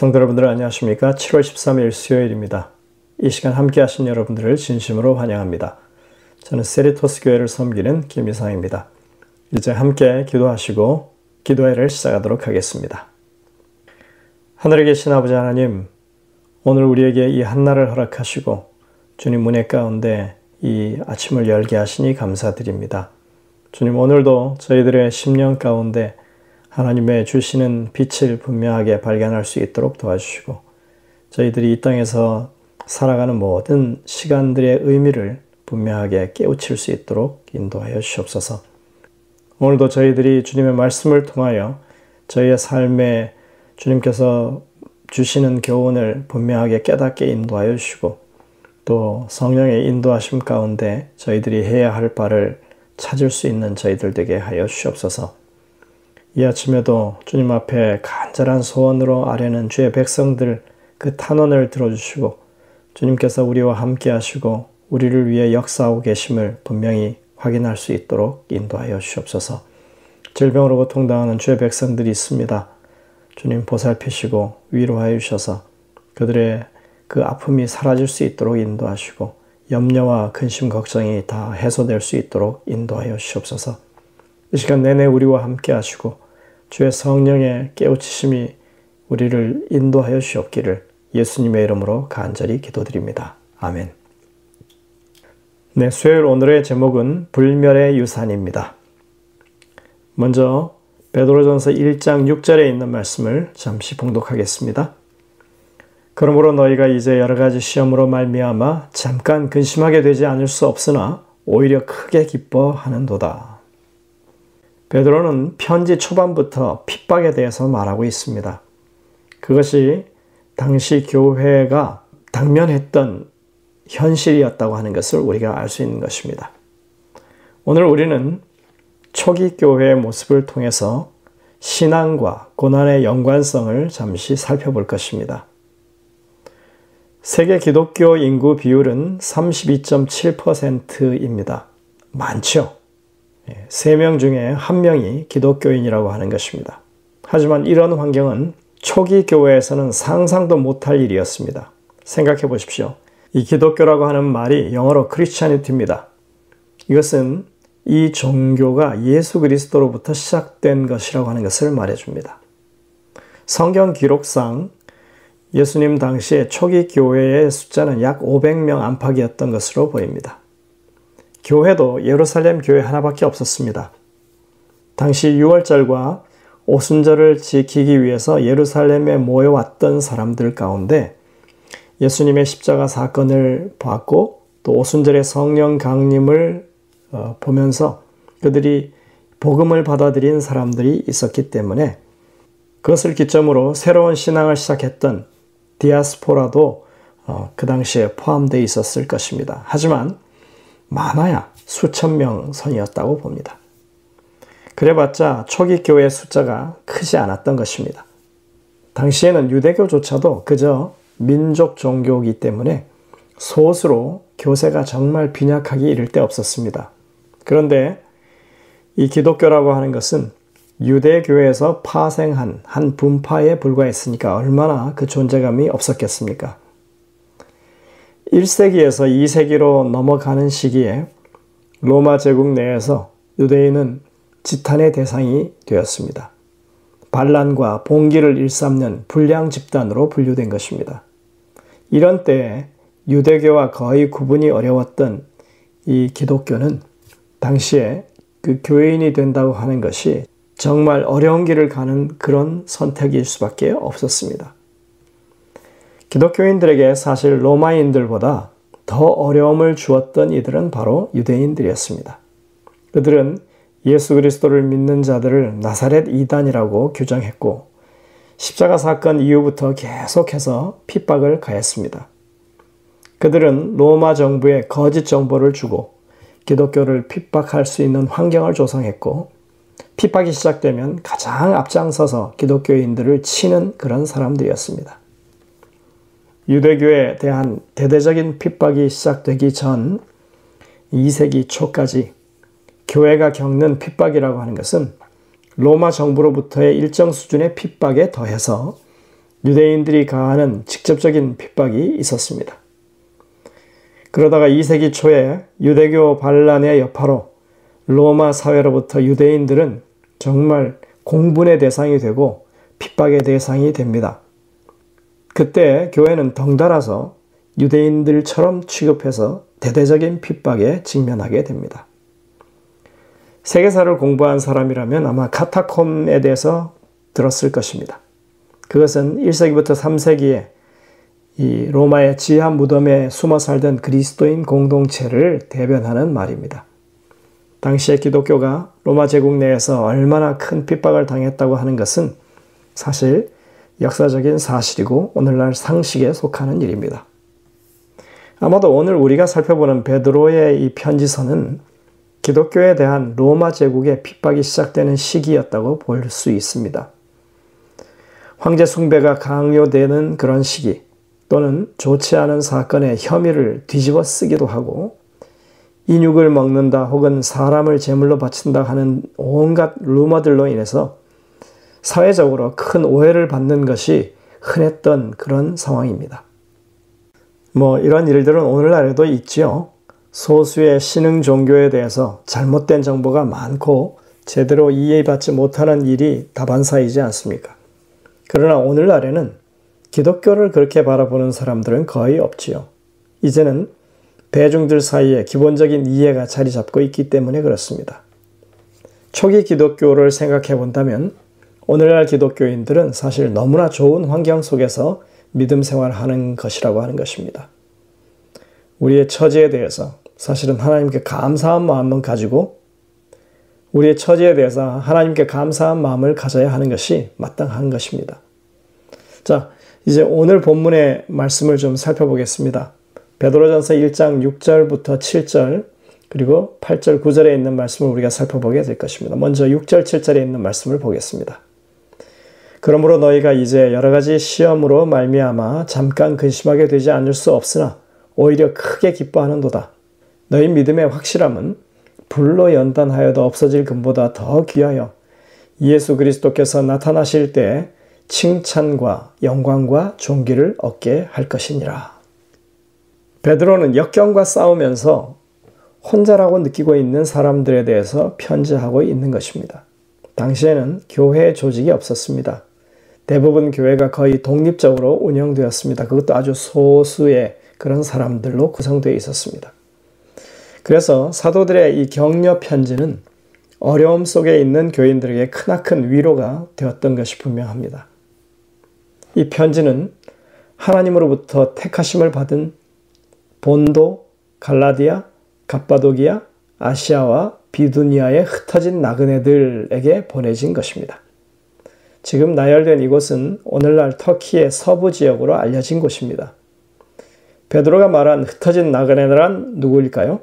성도 여러분들 안녕하십니까? 7월 13일 수요일입니다. 이 시간 함께 하신 여러분들을 진심으로 환영합니다. 저는 세리토스 교회를 섬기는 김이상입니다. 이제 함께 기도하시고 기도회를 시작하도록 하겠습니다. 하늘에 계신 아버지 하나님, 오늘 우리에게 이 한날을 허락하시고 주님 은혜 가운데 이 아침을 열게 하시니 감사드립니다. 주님, 오늘도 저희들의 심령 가운데 하나님의 주시는 빛을 분명하게 발견할 수 있도록 도와주시고, 저희들이 이 땅에서 살아가는 모든 시간들의 의미를 분명하게 깨우칠 수 있도록 인도하여 주시옵소서. 오늘도 저희들이 주님의 말씀을 통하여 저희의 삶에 주님께서 주시는 교훈을 분명하게 깨닫게 인도하여 주시고, 또 성령의 인도하심 가운데 저희들이 해야 할 바를 찾을 수 있는 저희들 되게 하여 주시옵소서. 이 아침에도 주님 앞에 간절한 소원으로 아뢰는 주의 백성들 그 탄원을 들어주시고, 주님께서 우리와 함께 하시고 우리를 위해 역사하고 계심을 분명히 확인할 수 있도록 인도하여 주시옵소서. 질병으로 고통당하는 주의 백성들이 있습니다. 주님 보살피시고 위로하여 주셔서 그들의 그 아픔이 사라질 수 있도록 인도하시고, 염려와 근심 걱정이 다 해소될 수 있도록 인도하여 주시옵소서. 이 시간 내내 우리와 함께 하시고 주의 성령의 깨우치심이 우리를 인도하여 주옵기를 예수님의 이름으로 간절히 기도드립니다. 아멘. 네, 수요일 오늘의 제목은 불멸의 유산입니다. 먼저 베드로전서 1장 6절에 있는 말씀을 잠시 봉독하겠습니다. 그러므로 너희가 이제 여러 가지 시험으로 말미암아 잠깐 근심하게 되지 않을 수 없으나 오히려 크게 기뻐하는도다. 베드로는 편지 초반부터 핍박에 대해서 말하고 있습니다. 그것이 당시 교회가 당면했던 현실이었다고 하는 것을 우리가 알 수 있는 것입니다. 오늘 우리는 초기 교회의 모습을 통해서 신앙과 고난의 연관성을 잠시 살펴볼 것입니다. 세계 기독교 인구 비율은 32.7%입니다. 많죠? 3명 중에 1명이 기독교인이라고 하는 것입니다. 하지만 이런 환경은 초기 교회에서는 상상도 못할 일이었습니다. 생각해 보십시오. 이 기독교라고 하는 말이 영어로 크리스찬이티입니다. 이것은 이 종교가 예수 그리스도로부터 시작된 것이라고 하는 것을 말해줍니다. 성경 기록상 예수님 당시에 초기 교회의 숫자는 약 500명 안팎이었던 것으로 보입니다. 교회도 예루살렘 교회 하나밖에 없었습니다. 당시 6월절과 오순절을 지키기 위해서 예루살렘에 모여왔던 사람들 가운데 예수님의 십자가 사건을 보았고, 또 오순절의 성령 강림을 보면서 그들이 복음을 받아들인 사람들이 있었기 때문에 그것을 기점으로 새로운 신앙을 시작했던 디아스포라도 그 당시에 포함되어 있었을 것입니다. 하지만 많아야 수천 명 선이었다고 봅니다. 그래봤자 초기 교회의 숫자가 크지 않았던 것입니다. 당시에는 유대교조차도 그저 민족 종교이기 때문에 소수로 교세가 정말 빈약하기 이를 데 없었습니다. 그런데 이 기독교라고 하는 것은 유대교에서 파생한 한 분파에 불과했으니까 얼마나 그 존재감이 없었겠습니까? 1세기에서 2세기로 넘어가는 시기에 로마 제국 내에서 유대인은 지탄의 대상이 되었습니다. 반란과 봉기를 일삼는 불량 집단으로 분류된 것입니다. 이런 때에 유대교와 거의 구분이 어려웠던 이 기독교는 당시에 그 교인이 된다고 하는 것이 정말 어려운 길을 가는 그런 선택일 수밖에 없었습니다. 기독교인들에게 사실 로마인들보다 더 어려움을 주었던 이들은 바로 유대인들이었습니다. 그들은 예수 그리스도를 믿는 자들을 나사렛 이단이라고 규정했고, 십자가 사건 이후부터 계속해서 핍박을 가했습니다. 그들은 로마 정부에 거짓 정보를 주고 기독교를 핍박할 수 있는 환경을 조성했고, 핍박이 시작되면 가장 앞장서서 기독교인들을 치는 그런 사람들이었습니다. 유대교에 대한 대대적인 핍박이 시작되기 전 2세기 초까지 교회가 겪는 핍박이라고 하는 것은 로마 정부로부터의 일정 수준의 핍박에 더해서 유대인들이 가하는 직접적인 핍박이 있었습니다. 그러다가 2세기 초에 유대교 반란의 여파로 로마 사회로부터 유대인들은 정말 공분의 대상이 되고 핍박의 대상이 됩니다. 그때 교회는 덩달아서 유대인들처럼 취급해서 대대적인 핍박에 직면하게 됩니다. 세계사를 공부한 사람이라면 아마 카타콤에 대해서 들었을 것입니다. 그것은 1세기부터 3세기에 이 로마의 지하 무덤에 숨어 살던 그리스도인 공동체를 대변하는 말입니다. 당시에 기독교가 로마 제국 내에서 얼마나 큰 핍박을 당했다고 하는 것은 사실 역사적인 사실이고 오늘날 상식에 속하는 일입니다. 아마도 오늘 우리가 살펴보는 베드로의 이 편지서는 기독교에 대한 로마 제국의 핍박이 시작되는 시기였다고 볼 수 있습니다. 황제 숭배가 강요되는 그런 시기, 또는 좋지 않은 사건의 혐의를 뒤집어 쓰기도 하고 인육을 먹는다 혹은 사람을 제물로 바친다 하는 온갖 루머들로 인해서 사회적으로 큰 오해를 받는 것이 흔했던 그런 상황입니다. 이런 일들은 오늘날에도 있지요. 소수의 신흥 종교에 대해서 잘못된 정보가 많고 제대로 이해받지 못하는 일이 다반사이지 않습니까? 그러나 오늘날에는 기독교를 그렇게 바라보는 사람들은 거의 없지요. 이제는 대중들 사이에 기본적인 이해가 자리 잡고 있기 때문에 그렇습니다. 초기 기독교를 생각해 본다면 오늘날 기독교인들은 사실 너무나 좋은 환경 속에서 믿음 생활하는 것이라고 하는 것입니다. 우리의 처지에 대해서 사실은 하나님께 감사한 마음을 가지고 우리의 처지에 대해서 하나님께 감사한 마음을 가져야 하는 것이 마땅한 것입니다. 자, 이제 오늘 본문의 말씀을 좀 살펴보겠습니다. 베드로전서 1장 6절부터 7절 그리고 8절 9절에 있는 말씀을 우리가 살펴보게 될 것입니다. 먼저 6절 7절에 있는 말씀을 보겠습니다. 그러므로 너희가 이제 여러 가지 시험으로 말미암아 잠깐 근심하게 되지 않을 수 없으나 오히려 크게 기뻐하는도다. 너희 믿음의 확실함은 불로 연단하여도 없어질 금보다 더 귀하여 예수 그리스도께서 나타나실 때 칭찬과 영광과 존귀를 얻게 할 것이니라. 베드로는 역경과 싸우면서 혼자라고 느끼고 있는 사람들에 대해서 편지하고 있는 것입니다. 당시에는 교회 조직이 없었습니다. 대부분 교회가 거의 독립적으로 운영되었습니다. 그것도 아주 소수의 그런 사람들로 구성되어 있었습니다. 그래서 사도들의 이 격려 편지는 어려움 속에 있는 교인들에게 크나큰 위로가 되었던 것이 분명합니다. 이 편지는 하나님으로부터 택하심을 받은 본도, 갈라디아, 갑바도기아, 아시아와 비두니아의 흩어진 나그네들에게 보내진 것입니다. 지금 나열된 이곳은 오늘날 터키의 서부 지역으로 알려진 곳입니다. 베드로가 말한 흩어진 나그네란 누구일까요?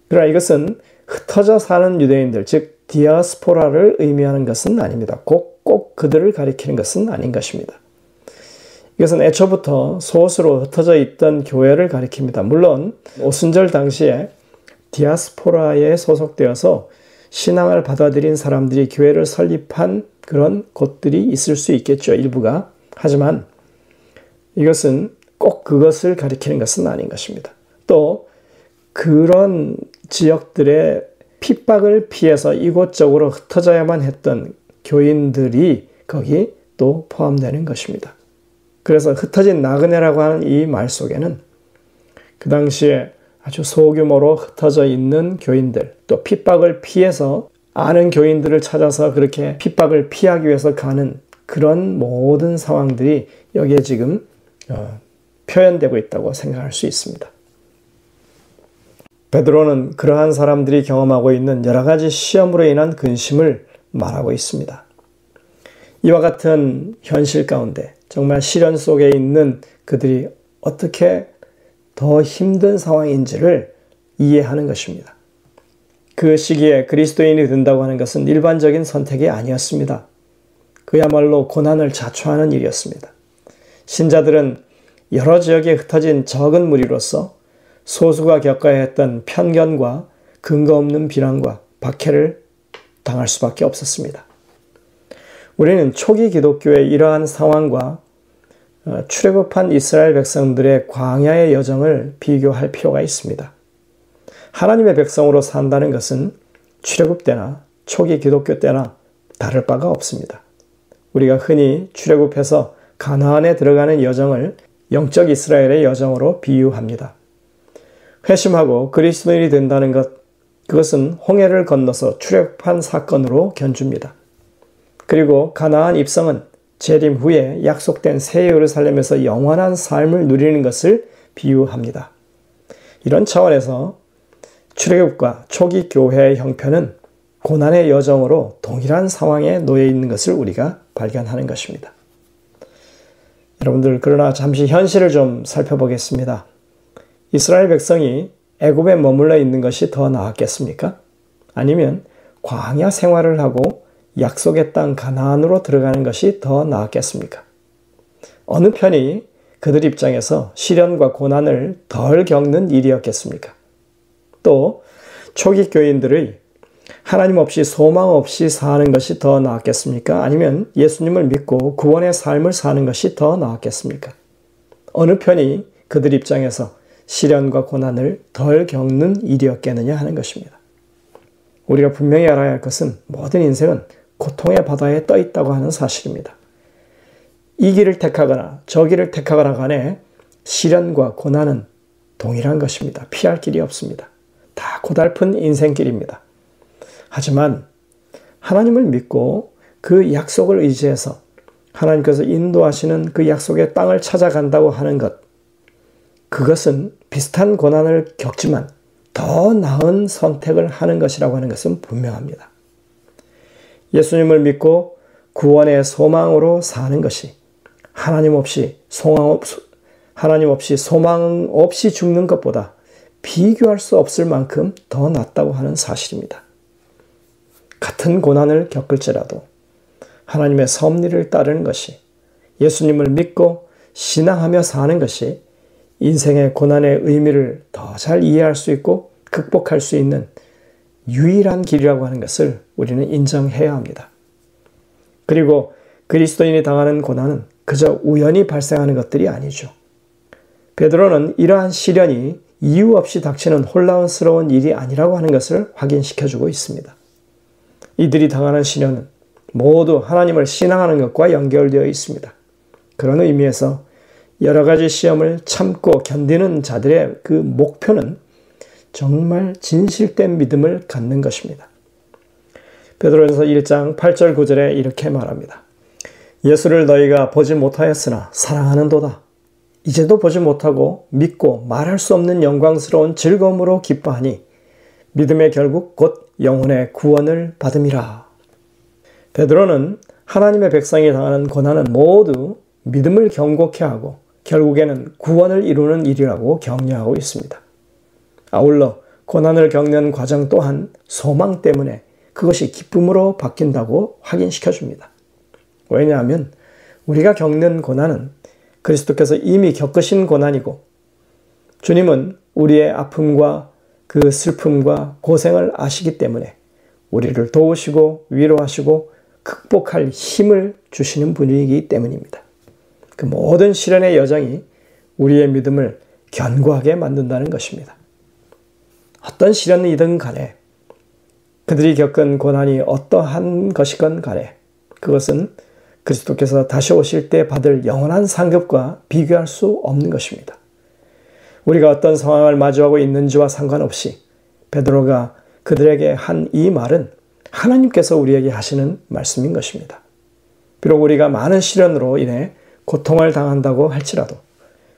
그러나 이것은 흩어져 사는 유대인들, 즉 디아스포라를 의미하는 것은 아닙니다. 꼭 그들을 가리키는 것은 아닌 것입니다. 이것은 애초부터 소수로 흩어져 있던 교회를 가리킵니다. 물론 오순절 당시에 디아스포라에 소속되어서 신앙을 받아들인 사람들이 교회를 설립한 그런 곳들이 있을 수 있겠죠. 일부가. 하지만 이것은 꼭 그것을 가리키는 것은 아닌 것입니다. 또 그런 지역들의 핍박을 피해서 이곳저곳으로 흩어져야만 했던 교인들이 거기 또 포함되는 것입니다. 그래서 흩어진 나그네라고 하는 이 말 속에는 그 당시에 아주 소규모로 흩어져 있는 교인들, 또 핍박을 피해서 아는 교인들을 찾아서 그렇게 핍박을 피하기 위해서 가는 그런 모든 상황들이 여기에 지금 표현되고 있다고 생각할 수 있습니다. 베드로는 그러한 사람들이 경험하고 있는 여러 가지 시험으로 인한 근심을 말하고 있습니다. 이와 같은 현실 가운데 정말 시련 속에 있는 그들이 어떻게 더 힘든 상황인지를 이해하는 것입니다. 그 시기에 그리스도인이 된다고 하는 것은 일반적인 선택이 아니었습니다. 그야말로 고난을 자초하는 일이었습니다. 신자들은 여러 지역에 흩어진 적은 무리로서 소수가 겪어야 했던 편견과 근거 없는 비난과 박해를 당할 수밖에 없었습니다. 우리는 초기 기독교의 이러한 상황과 출애굽한 이스라엘 백성들의 광야의 여정을 비교할 필요가 있습니다. 하나님의 백성으로 산다는 것은 출애굽 때나 초기 기독교 때나 다를 바가 없습니다. 우리가 흔히 출애굽해서 가나안에 들어가는 여정을 영적 이스라엘의 여정으로 비유합니다. 회심하고 그리스도인이 된다는 것, 그것은 홍해를 건너서 출애굽한 사건으로 견줍니다. 그리고 가나안 입성은 재림 후에 약속된 새 예루살렘에서 영원한 삶을 누리는 것을 비유합니다. 이런 차원에서 출애굽과 초기 교회의 형편은 고난의 여정으로 동일한 상황에 놓여 있는 것을 우리가 발견하는 것입니다. 여러분들, 그러나 잠시 현실을 좀 살펴보겠습니다. 이스라엘 백성이 애굽에 머물러 있는 것이 더 나았겠습니까? 아니면 광야 생활을 하고 약속의 땅 가나안으로 들어가는 것이 더 나았겠습니까? 어느 편이 그들 입장에서 시련과 고난을 덜 겪는 일이었겠습니까? 또 초기 교인들의 하나님 없이 소망 없이 사는 것이 더 나았겠습니까? 아니면 예수님을 믿고 구원의 삶을 사는 것이 더 나았겠습니까? 어느 편이 그들 입장에서 시련과 고난을 덜 겪는 일이었겠느냐 하는 것입니다. 우리가 분명히 알아야 할 것은 모든 인생은 고통의 바다에 떠 있다고 하는 사실입니다. 이 길을 택하거나 저 길을 택하거나 간에 시련과 고난은 동일한 것입니다. 피할 길이 없습니다. 다 고달픈 인생길입니다. 하지만 하나님을 믿고 그 약속을 의지해서 하나님께서 인도하시는 그 약속의 땅을 찾아간다고 하는 것, 그것은 비슷한 고난을 겪지만 더 나은 선택을 하는 것이라고 하는 것은 분명합니다. 예수님을 믿고 구원의 소망으로 사는 것이 하나님 없이 소망 없이 죽는 것보다 비교할 수 없을 만큼 더 낫다고 하는 사실입니다. 같은 고난을 겪을지라도 하나님의 섭리를 따르는 것이, 예수님을 믿고 신앙하며 사는 것이 인생의 고난의 의미를 더 잘 이해할 수 있고 극복할 수 있는 유일한 길이라고 하는 것을 우리는 인정해야 합니다. 그리고 그리스도인이 당하는 고난은 그저 우연히 발생하는 것들이 아니죠. 베드로는 이러한 시련이 이유 없이 닥치는 혼란스러운 일이 아니라고 하는 것을 확인시켜주고 있습니다. 이들이 당하는 시련은 모두 하나님을 신앙하는 것과 연결되어 있습니다. 그런 의미에서 여러 가지 시험을 참고 견디는 자들의 그 목표는 정말 진실된 믿음을 갖는 것입니다. 베드로전서 1장 8절 9절에 이렇게 말합니다. 예수를 너희가 보지 못하였으나 사랑하는도다. 이제도 보지 못하고 믿고 말할 수 없는 영광스러운 즐거움으로 기뻐하니 믿음의 결국 곧 영혼의 구원을 받음이라. 베드로는 하나님의 백성이 당하는 고난은 모두 믿음을 경고케 하고 결국에는 구원을 이루는 일이라고 격려하고 있습니다. 아울러 고난을 겪는 과정 또한 소망 때문에 그것이 기쁨으로 바뀐다고 확인시켜줍니다. 왜냐하면 우리가 겪는 고난은 그리스도께서 이미 겪으신 고난이고 주님은 우리의 아픔과 그 슬픔과 고생을 아시기 때문에 우리를 도우시고 위로하시고 극복할 힘을 주시는 분이기 때문입니다. 그 모든 시련의 여정이 우리의 믿음을 견고하게 만든다는 것입니다. 어떤 시련이든 간에 그들이 겪은 고난이 어떠한 것이건 간에 그것은 그리스도께서 다시 오실 때 받을 영원한 상급과 비교할 수 없는 것입니다. 우리가 어떤 상황을 마주하고 있는지와 상관없이 베드로가 그들에게 한 이 말은 하나님께서 우리에게 하시는 말씀인 것입니다. 비록 우리가 많은 시련으로 인해 고통을 당한다고 할지라도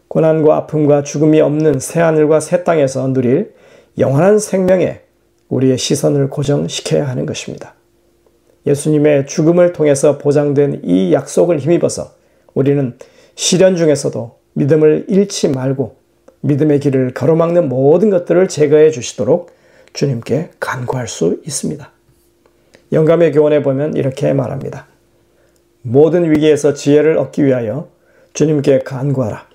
고난과 아픔과 죽음이 없는 새하늘과 새 땅에서 누릴 영원한 생명에 우리의 시선을 고정시켜야 하는 것입니다. 예수님의 죽음을 통해서 보장된 이 약속을 힘입어서 우리는 시련 중에서도 믿음을 잃지 말고 믿음의 길을 가로막는 모든 것들을 제거해 주시도록 주님께 간구할 수 있습니다. 영감의 교훈에 보면 이렇게 말합니다. 모든 위기에서 지혜를 얻기 위하여 주님께 간구하라.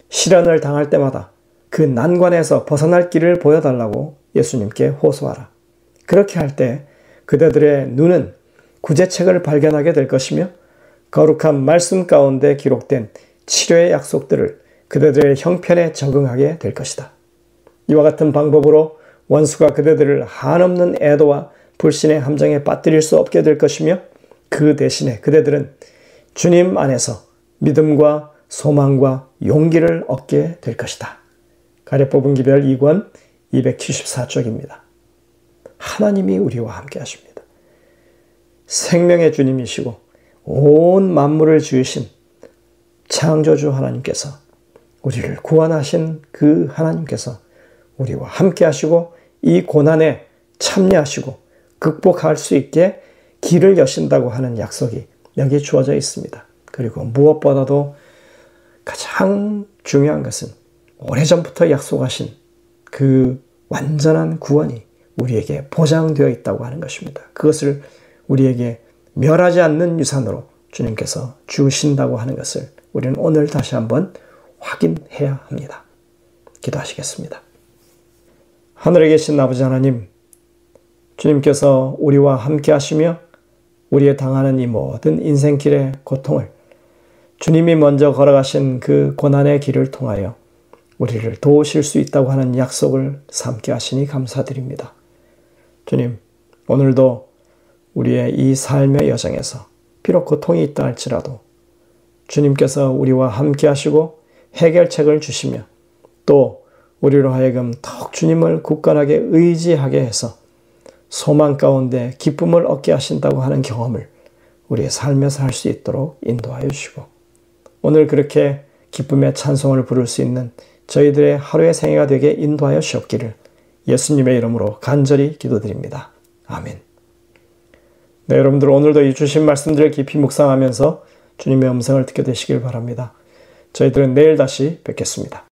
시련을 당할 때마다 그 난관에서 벗어날 길을 보여달라고 예수님께 호소하라. 그렇게 할 때 그대들의 눈은 구제책을 발견하게 될 것이며 거룩한 말씀 가운데 기록된 치료의 약속들을 그대들의 형편에 적응하게 될 것이다. 이와 같은 방법으로 원수가 그대들을 한없는 애도와 불신의 함정에 빠뜨릴 수 없게 될 것이며 그 대신에 그대들은 주님 안에서 믿음과 소망과 용기를 얻게 될 것이다. 가랴 뽑은 기별 2권 274쪽입니다. 하나님이 우리와 함께 하십니다. 생명의 주님이시고 온 만물을 지으신 창조주 하나님께서 우리를 구원하신 그 하나님께서 우리와 함께 하시고 이 고난에 참여하시고 극복할 수 있게 길을 여신다고 하는 약속이 여기에 주어져 있습니다. 그리고 무엇보다도 가장 중요한 것은 오래전부터 약속하신 그 완전한 구원이 우리에게 보장되어 있다고 하는 것입니다. 그것을 우리에게 멸하지 않는 유산으로 주님께서 주신다고 하는 것을 우리는 오늘 다시 한번 확인해야 합니다. 기도하시겠습니다. 하늘에 계신 아버지 하나님, 주님께서 우리와 함께 하시며 우리의 당하는 이 모든 인생길의 고통을 주님이 먼저 걸어가신 그 고난의 길을 통하여 우리를 도우실 수 있다고 하는 약속을 삼게 하시니 감사드립니다. 주님, 오늘도 우리의 이 삶의 여정에서 비록 고통이 있다 할지라도 주님께서 우리와 함께 하시고 해결책을 주시며 또 우리로 하여금 더욱 주님을 굳건하게 의지하게 해서 소망 가운데 기쁨을 얻게 하신다고 하는 경험을 우리의 삶에서 할 수 있도록 인도하여 주시고 오늘 그렇게 기쁨의 찬송을 부를 수 있는 저희들의 하루의 생애가 되게 인도하여 주옵기를 예수님의 이름으로 간절히 기도드립니다. 아멘. 네, 여러분들 오늘도 이 주신 말씀들을 깊이 묵상하면서 주님의 음성을 듣게 되시길 바랍니다. 저희들은 내일 다시 뵙겠습니다.